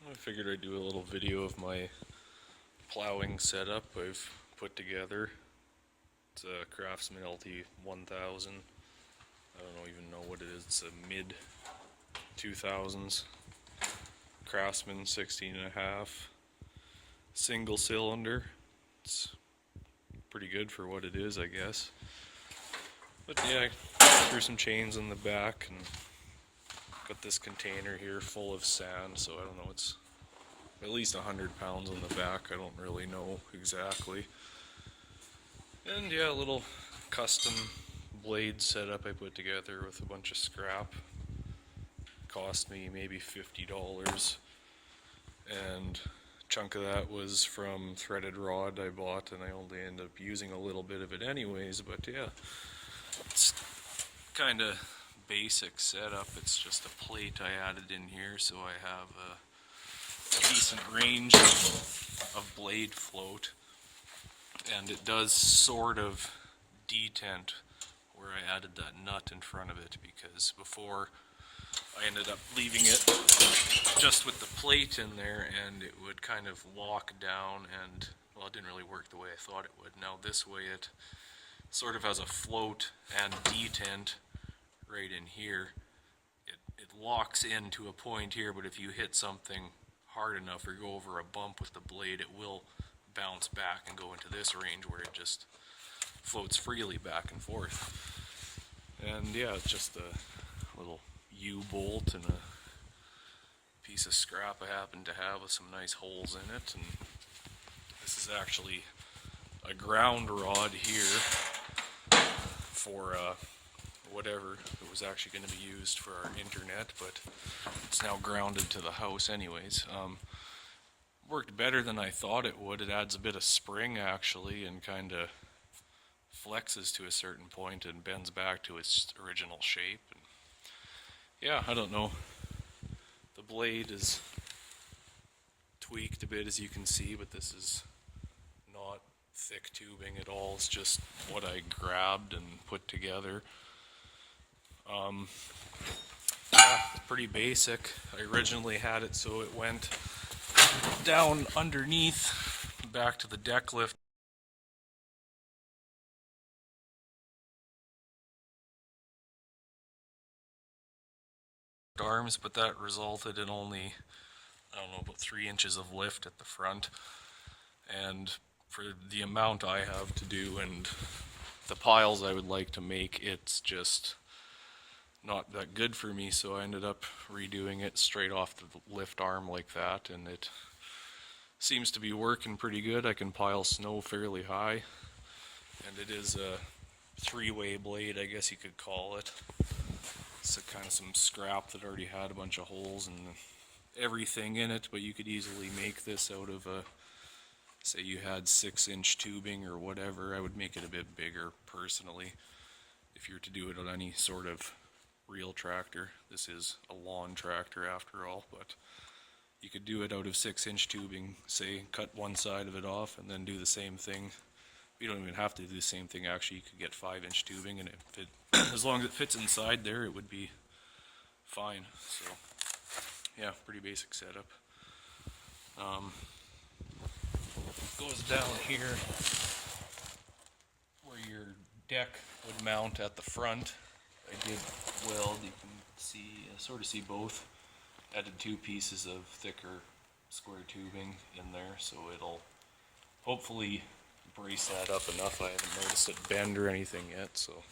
I figured I'd do a little video of my plowing setup I've put together. It's a Craftsman LT1000. I don't even know what it is. It's a mid 2000s Craftsman 16.5 single cylinder. It's pretty good for what it is, I guess. But yeah, I threw some chains in the back and got this container here full of sand, so I don't know, it's at least 100 pounds on the back. I don't really know exactly. And yeah, a little custom blade setup I put together with a bunch of scrap. Cost me maybe $50, and a chunk of that was from threaded rod I bought, and I only end up using a little bit of it anyways. But yeah, it's kind of basic setup. It's just a plate I added in here, so I have a decent range of blade float, and it does sort of detent where I added that nut in front of it, because before I ended up leaving it just with the plate in there and it would kind of lock down, and well, it didn't really work the way I thought it would. Now this way it sort of has a float and detent right in here. It locks in to a point here, but if you hit something hard enough or go over a bump with the blade, it will bounce back and go into this range where it just floats freely back and forth. And yeah, it's just a little U-bolt and a piece of scrap I happen to have with some nice holes in it. And this is actually a ground rod here for whatever it was actually going to be used for our internet, but it's now grounded to the house anyways. Worked better than I thought it would. It adds a bit of spring actually, and kind of flexes to a certain point and bends back to its original shape. And yeah, I don't know. The blade is tweaked a bit, as you can see, but this is not thick tubing at all. It's just what I grabbed and put together. Yeah, it's pretty basic. I originally had it so it went down underneath, back to the deck lift. Arms, but that resulted in only, I don't know, about 3 inches of lift at the front. And for the amount I have to do and the piles I would like to make, it's just not that good for me, so I ended up redoing it straight off the lift arm like that, and it seems to be working pretty good. I can pile snow fairly high, and it is a 3-way blade, I guess you could call it. It's kind of some scrap that already had a bunch of holes and everything in it, but you could easily make this out of a, say you had 6-inch tubing or whatever. I would make it a bit bigger personally if you were to do it on any sort of real tractor. This is a lawn tractor after all, but you could do it out of 6-inch tubing. Say cut one side of it off and then do the same thing. You don't even have to do the same thing actually. You could get 5-inch tubing, and as long as it fits inside there, it would be fine. So yeah, pretty basic setup. Goes down here where your deck would mount at the front. I did weld, you can see, sort of see both. Added 2 pieces of thicker square tubing in there, so it'll hopefully brace that up enough. I haven't noticed it bend or anything yet, so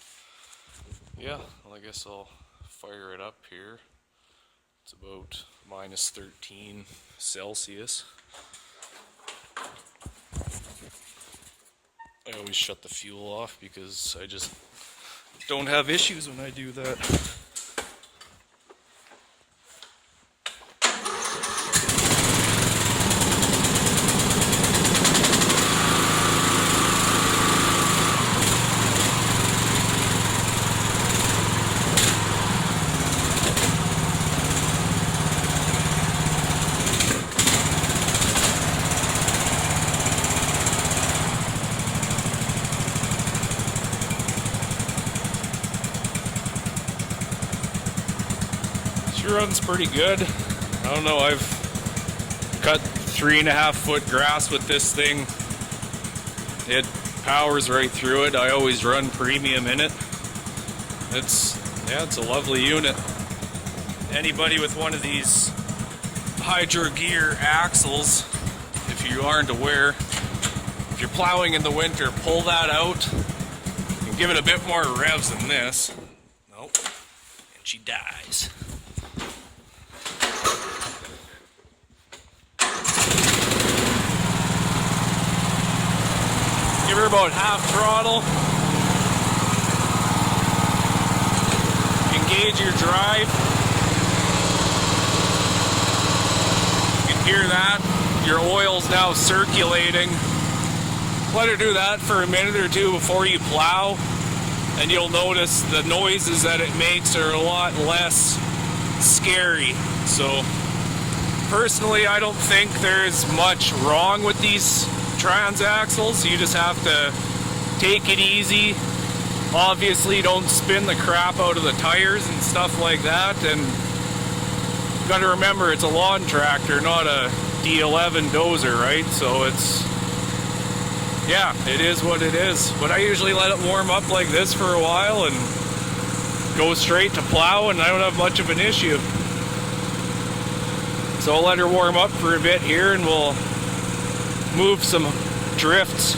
yeah, well, I guess I'll fire it up here. It's about minus 13 Celsius. I always shut the fuel off because I just don't have issues when I do that. Runs pretty good. I don't know, I've cut 3.5-foot grass with this thing. It powers right through it. I always run premium in it. It's a lovely unit. Anybody with one of these Hydro Gear axles, if you aren't aware, if you're plowing in the winter, pull that out and give it a bit more revs than this. Nope. And she dies. Give her about half throttle. Engage your drive. You can hear that. Your oil's now circulating. Let her do that for a minute or two before you plow, and you'll notice the noises that it makes are a lot less scary. So personally, I don't think there's much wrong with these transaxles. You just have to take it easy. Obviously, don't spin the crap out of the tires and stuff like that. And you got to remember, it's a lawn tractor, not a D11 dozer, right? So yeah, it is what it is. But I usually let it warm up like this for a while and go straight to plow, and I don't have much of an issue. So I'll let her warm up for a bit here, and we'll move some drifts